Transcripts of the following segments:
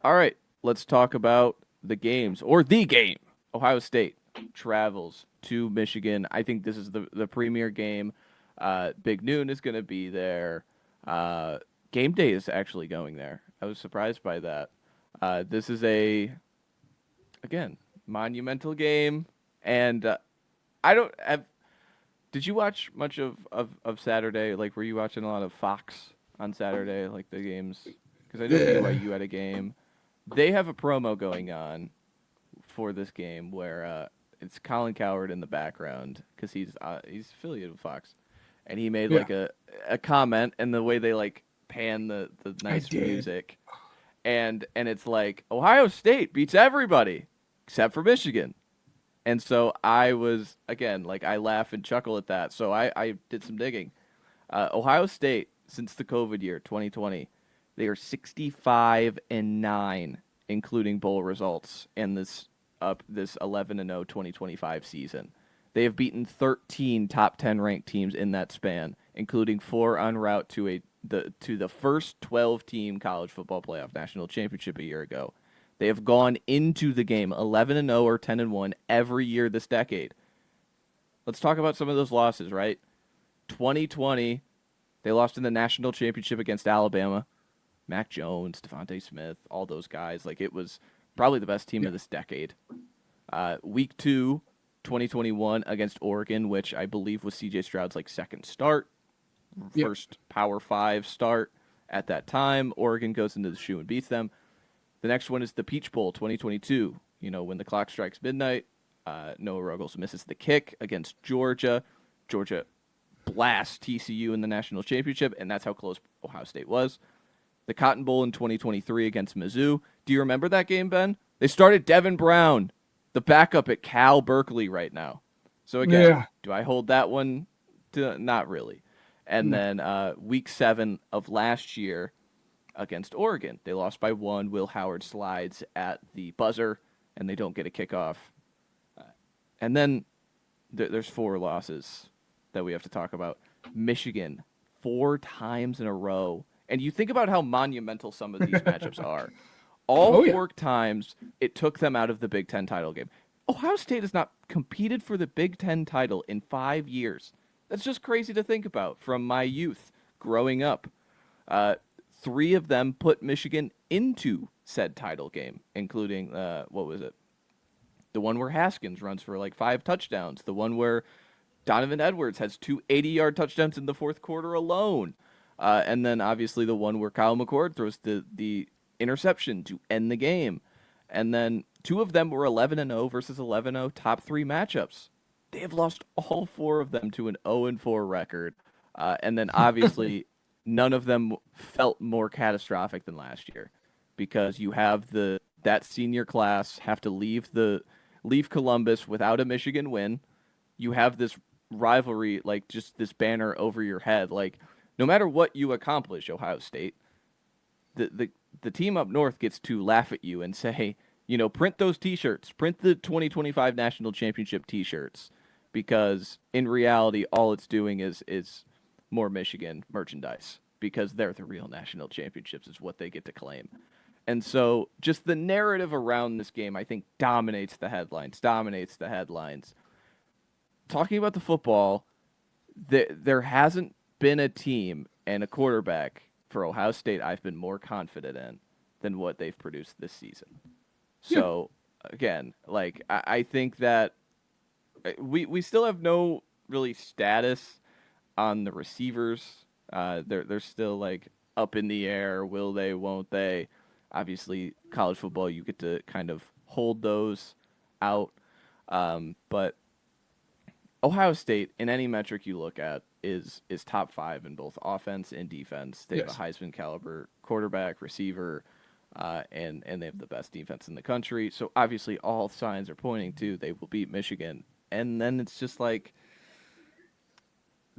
All right, let's talk about the games or the game. Ohio State travels to Michigan. I think this is the premier game. Big Noon is going to be there. Uh, Game day is actually going there. I was surprised by that. This is a again monumental game, and I don't have. Did you watch much of Saturday? Like, were you watching a lot of Fox on Saturday, like the games? Because I know Yeah. BYU had a game. They have a promo going on for this game where it's Colin Coward in the background because he's affiliated with Fox, and he made Yeah. like a comment, and the way they like pan the I nice did. music, and it's like Ohio State beats everybody except for Michigan. And so I was again like I laugh and chuckle at that. So I did some digging. Ohio State since the COVID year 2020, they are 65-9, including bowl results in this 11-0 2025 season. They have beaten 13 top 10 ranked teams in that span, including four en route to the first 12 team college football playoff national championship a year ago. They have gone into the game 11-0 or 10-1 every year this decade. Let's talk about some of those losses, right? 2020, they lost in the national championship against Alabama. Mac Jones, Devontae Smith, all those guys. Like, it was probably the best team Yeah. of this decade. Week two, 2021 against Oregon, which I believe was CJ Stroud's like second start, Yeah. first Power Five start at that time. Oregon goes into the shoe and beats them. The next one is the Peach Bowl 2022. You know, when the clock strikes midnight, Noah Ruggles misses the kick against Georgia. Georgia blasts TCU in the national championship, and that's how close Ohio State was. The Cotton Bowl in 2023 against Mizzou. Do you remember that game, Ben? They started Devin Brown, the backup at Cal Berkeley right now. So again, Yeah. do I hold that one? Not really. And No. then week 7 of last year against Oregon, they lost by one. Will Howard slides at the buzzer, and they don't get a kickoff. And then there's four losses that we have to talk about. Michigan, 4 times in a row. And you think about how monumental some of these matchups are. All Oh yeah. 4 times it took them out of the Big Ten title game. Ohio State has not competed for the Big Ten title in 5 years. That's just crazy to think about from my youth growing up. Uh, 3 of them put Michigan into said title game, including, what was it? The one where Haskins runs for like 5 touchdowns. The one where Donovan Edwards has two 80-yard touchdowns in the fourth quarter alone. And then obviously the one where Kyle McCord throws the interception to end the game. And then 2 of them were 11-0 versus 11-0 top 3 matchups. They have lost all 4 of them to an 0-4 record. And then obviously none of them felt more catastrophic than last year because you have the that senior class have to leave Columbus without a Michigan win. You have this rivalry, like just this banner over your head. Like, no matter what you accomplish, Ohio State, the team up north gets to laugh at you and say, print those T-shirts, print the 2025 national championship T-shirts, because in reality, all it's doing is more Michigan merchandise because they're the real national championships is what they get to claim. And so, just the narrative around this game, I think, dominates the headlines. Dominates the headlines. Talking about the football, there hasn't been a team and a quarterback for Ohio State I've been more confident in than what they've produced this season. Yeah. So again, like I think that we still have no really status on the receivers. They're still like up in the air. Will they? Won't they? Obviously, college football you get to kind of hold those out. But Ohio State, in any metric you look at, is top 5 in both offense and defense. They have a Yes. Heisman caliber quarterback, receiver, and they have the best defense in the country. So obviously, all signs are pointing to they will beat Michigan. And then it's just like,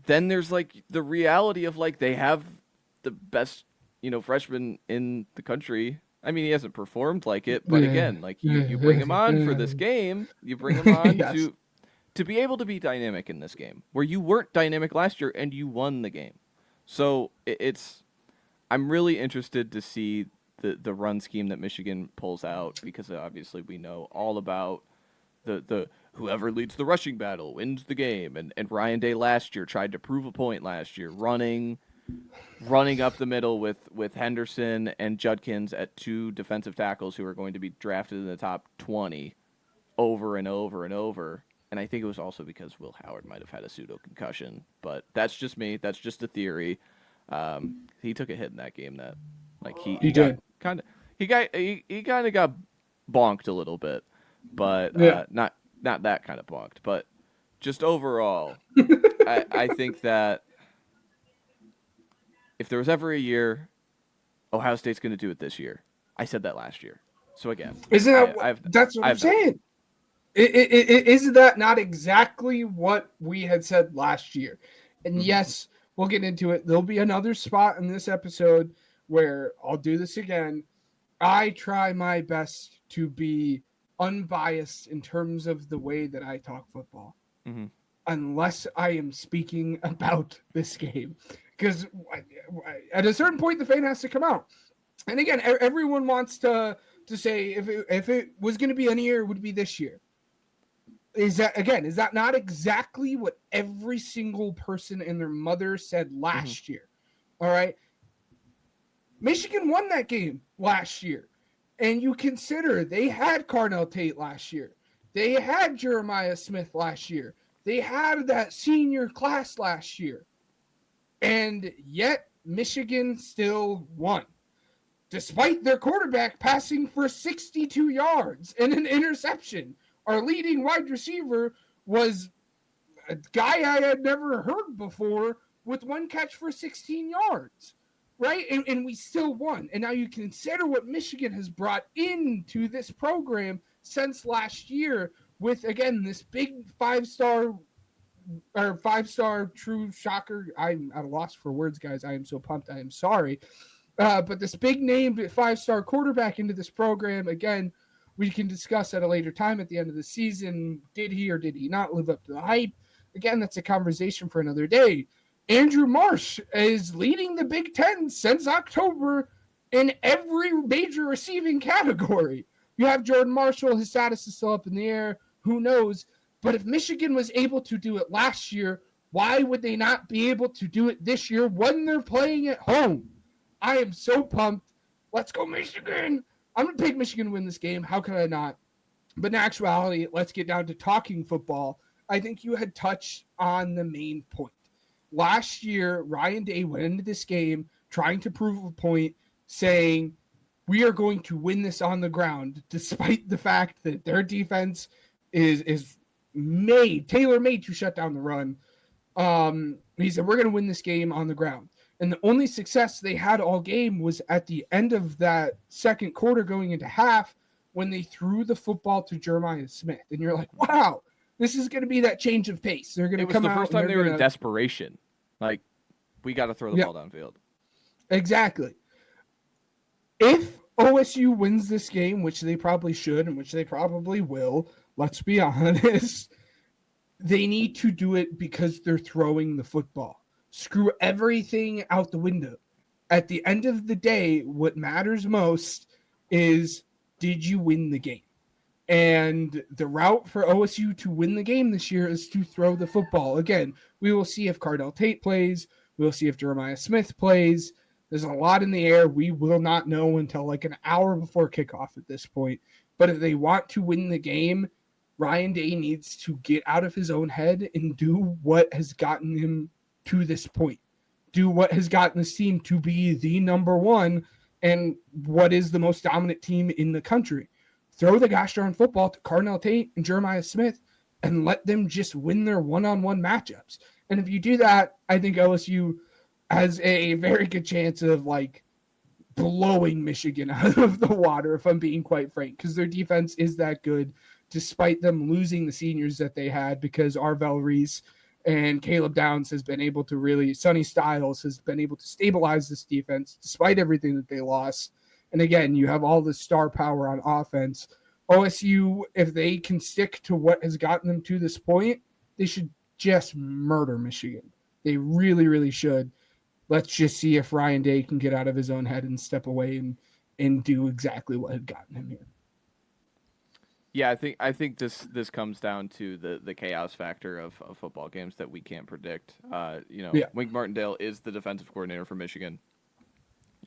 then there's like the reality of like they have the best freshman in the country. I mean, he hasn't performed like it, but again, like you bring him on for this game, you bring him on Yes. to be able to be dynamic in this game, where you weren't dynamic last year and you won the game. So it's I'm really interested to see the run scheme that Michigan pulls out, because obviously we know all about the whoever leads the rushing battle wins the game, and Ryan Day last year tried to prove a point last year, running up the middle with Henderson and Judkins at two defensive tackles who are going to be drafted in the top 20 over and over and over. And I think it was also because Will Howard might have had a pseudo concussion, but that's just me. That's just a theory. He took a hit in that game. That like he got did. he kind of got bonked a little bit, but Yeah. not that kind of bonked. But just overall, I think that if there was ever a year, Ohio State's going to do it this year. I said that last year. So again, Isn't that that's what I'm I've done. saying? Isn't that not exactly what we had said last year? And yes, we'll get into it. There'll be another spot in this episode where I'll do this again. I try my best to be unbiased in terms of the way that I talk football, unless I am speaking about this game. Because at a certain point, the fan has to come out. And again, everyone wants to say if it was going to be any year, it would be this year. Is that not exactly what every single person and their mother said last year? All right. Michigan won that game last year. And you consider they had Carnell Tate last year. They had Jeremiah Smith last year. They had that senior class last year. And yet Michigan still won. Despite their quarterback passing for 62 yards and an interception. Our leading wide receiver was a guy I had never heard before with one catch for 16 yards, right? And we still won. And now you consider what Michigan has brought into this program since last year with, again, this big five-star true shocker. I'm at a loss for words, guys. I am so pumped. I am sorry. But this big name 5-star quarterback into this program, again, we can discuss at a later time at the end of the season. Did he or did he not live up to the hype? Again, that's a conversation for another day. Andrew Marsh is leading the Big Ten since October in every major receiving category. You have Jordan Marshall. His status is still up in the air. Who knows? But if Michigan was able to do it last year, why would they not be able to do it this year when they're playing at home? I am so pumped. Let's go, Michigan. I'm going to pick Michigan to win this game. How could I not? But in actuality, let's get down to talking football. I think you had touched on the main point. Last year, Ryan Day went into this game trying to prove a point, saying, we are going to win this on the ground, despite the fact that their defense is tailor-made to shut down the run. He said, we're going to win this game on the ground. And the only success they had all game was at the end of that second quarter going into half when they threw the football to Jeremiah Smith. And you're like, wow, this is going to be that change of pace. They're going to come out. It was the first time they were in desperation. Like, we got to throw the ball downfield. Exactly. If OSU wins this game, which they probably should and which they probably will, let's be honest, they need to do it because they're throwing the football. Screw everything out the window. At the end of the day, what matters most is, did you win the game? And the route for OSU to win the game this year is to throw the football. Again, we will see if Cardell Tate plays. We'll see if Jeremiah Smith plays. There's a lot in the air. We will not know until like an hour before kickoff at this point. But if they want to win the game, Ryan Day needs to get out of his own head and do what has gotten him to this point. Do what has gotten this team to be the number one and what is the most dominant team in the country. Throw the gosh darn football to Carnell Tate and Jeremiah Smith and let them just win their one-on-one matchups. And if you do that, I think OSU has a very good chance of like blowing Michigan out of the water, if I'm being quite frank, because their defense is that good, despite them losing the seniors that they had, because Arvell Reese and Caleb Downs has been able to really, Sonny Styles has been able to stabilize this defense despite everything that they lost. And again, you have all the star power on offense. OSU, if they can stick to what has gotten them to this point, they should just murder Michigan. They really, really should. Let's just see if Ryan Day can get out of his own head and step away and do exactly what had gotten him here. Yeah, I think this comes down to the chaos factor of football games that we can't predict. Yeah. Wink Martindale is the defensive coordinator for Michigan.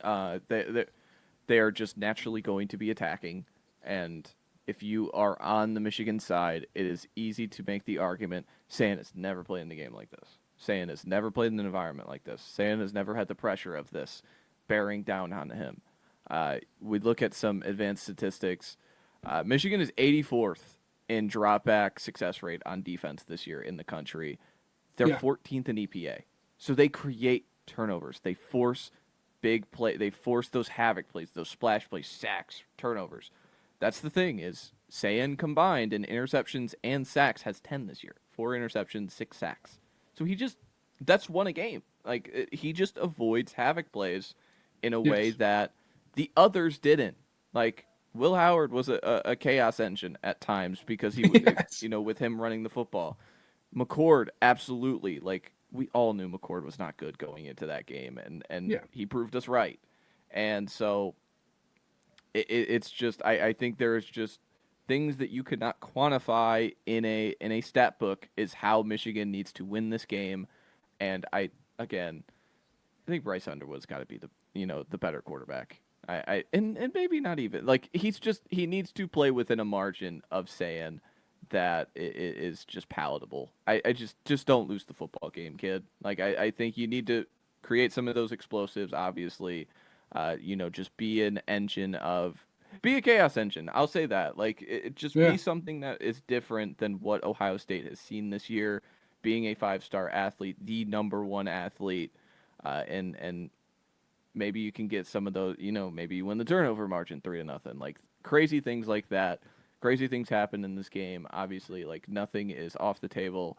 They are just naturally going to be attacking, and if you are on the Michigan side, it is easy to make the argument Sand has never played in a game like this. Sand has never played in an environment like this. Sand has never had the pressure of this bearing down on him. We look at some advanced statistics. Michigan is 84th in dropback success rate on defense this year in the country. They're Yeah. 14th in EPA. So they create turnovers. They force big play. They force those havoc plays, those splash plays, sacks, turnovers. That's the thing is Sayan combined in interceptions and sacks has 10 this year. 4 interceptions, 6 sacks. So that's one a game. Like he just avoids havoc plays in a way Yes. that the others didn't. Like Will Howard was a chaos engine at times because Yes. with him running the football. McCord, absolutely. Like we all knew McCord was not good going into that game, and Yeah. he proved us right. And so it's just I think there's just things that you could not quantify in a stat book is how Michigan needs to win this game. And I think Bryce Underwood's got to be the better quarterback. And maybe not even like he needs to play within a margin of saying that is just palatable. I just don't lose the football game, kid. Like I think you need to create some of those explosives. Obviously, just be a chaos engine. I'll say that. Like just Yeah. be something that is different than what Ohio State has seen this year. Being a 5-star athlete, the number one athlete, and maybe you can get some of those. Maybe you win the turnover margin 3-0. Like crazy things like that. Crazy things happen in this game. Obviously, like nothing is off the table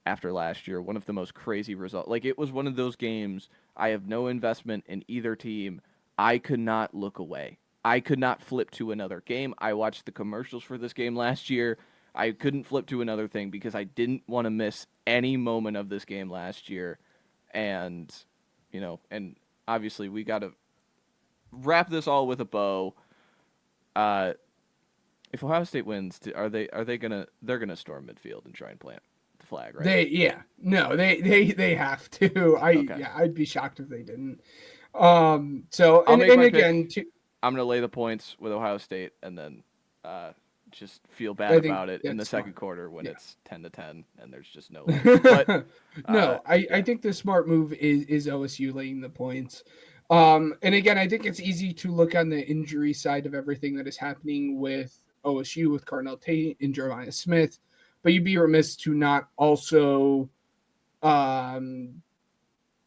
after last year. One of the most crazy results. Like it was one of those games. I have no investment in either team. I could not look away. I could not flip to another game. I watched the commercials for this game last year. I couldn't flip to another thing because I didn't want to miss any moment of this game last year. And, and obviously we got to wrap this all with a bow. If Ohio State wins, they're gonna storm midfield and try and plant the flag, right? They have to. Okay. I'd be shocked if they didn't. So I'll make and my again, pick. I'm gonna lay the points with Ohio State, and then just feel bad I think about it in the that's second smart. quarter when Yeah. it's 10-10 and there's just no lead. But No, I yeah, think the smart move is OSU laying the points. And again, I think it's easy to look on the injury side of everything that is happening with OSU with Carnell Tate and Jeremiah Smith, but you'd be remiss to not also um,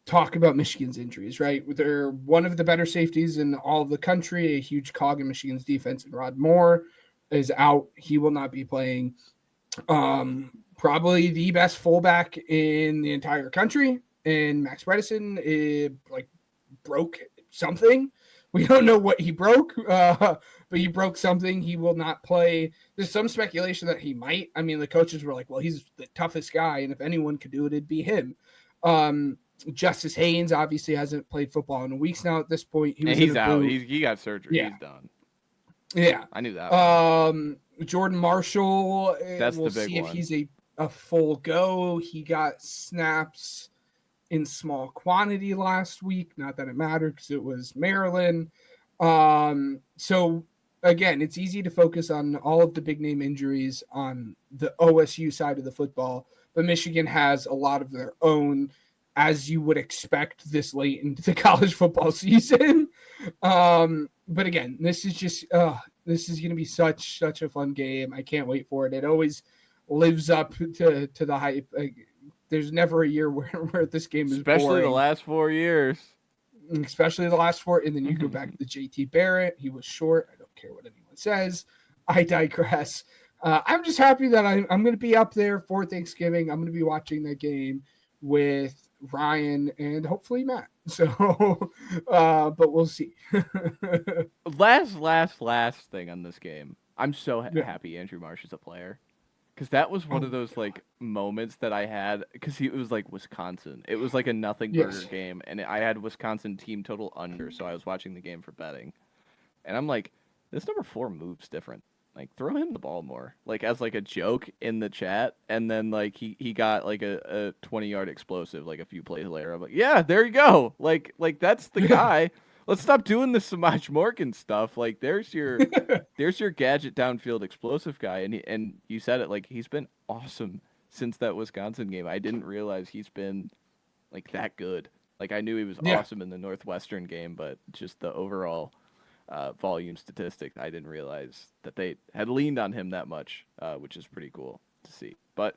talk about Michigan's injuries, right? They're one of the better safeties in all of the country, a huge cog in Michigan's defense, and Rod Moore is out. He will not be playing. Probably the best fullback in the entire country, and Max Bredesen broke something. We don't know what he broke, but he broke something. He will not play. There's some speculation that he might. I mean, the coaches were like, "Well, he's the toughest guy, and if anyone could do it, it'd be him." Justice Haynes obviously hasn't played football in weeks now. At this point, he and was in he's a out. boot. He got surgery. Yeah, He's done. yeah. I knew that one. Jordan Marshall, That's we'll the big see if one. he's a full go. He got snaps in small quantity last week. Not that it mattered because it was Maryland. So again, it's easy to focus on all of the big name injuries on the OSU side of the football, but Michigan has a lot of their own, as you would expect this late into the college football season. But again, this is going to be such a fun game. I can't wait for it. It always lives up to the hype. There's never a year where this game is Especially the boring, last 4 years. especially the last four. And then you go back to JT Barrett. He was short. I don't care what anyone says. I digress. I'm just happy that I'm going to be up there for Thanksgiving. I'm going to be watching that game with Ryan and hopefully Matt. So, but we'll see. Last thing on this game. I'm so Yeah. happy Andrew Marsh is a player. Because that was one Oh of those God. like moments that I had because it was like Wisconsin. It was like a nothing burger Yes. game, and I had Wisconsin team total under, so I was watching the game for betting. And I'm like, this number 4 moves different. Like, throw him the ball more. Like, as like a joke in the chat. And then like he got like a 20-yard explosive like a few plays later. I'm like, yeah, there you go. Like that's the guy. Let's stop doing this Samaj Morgan stuff. Like, there's your gadget downfield explosive guy, and you said it, like, he's been awesome since that Wisconsin game. I didn't realize he's been like that good. Like, I knew he was Yeah. awesome in the Northwestern game, but just the overall volume statistics, I didn't realize that they had leaned on him that much, which is pretty cool to see. But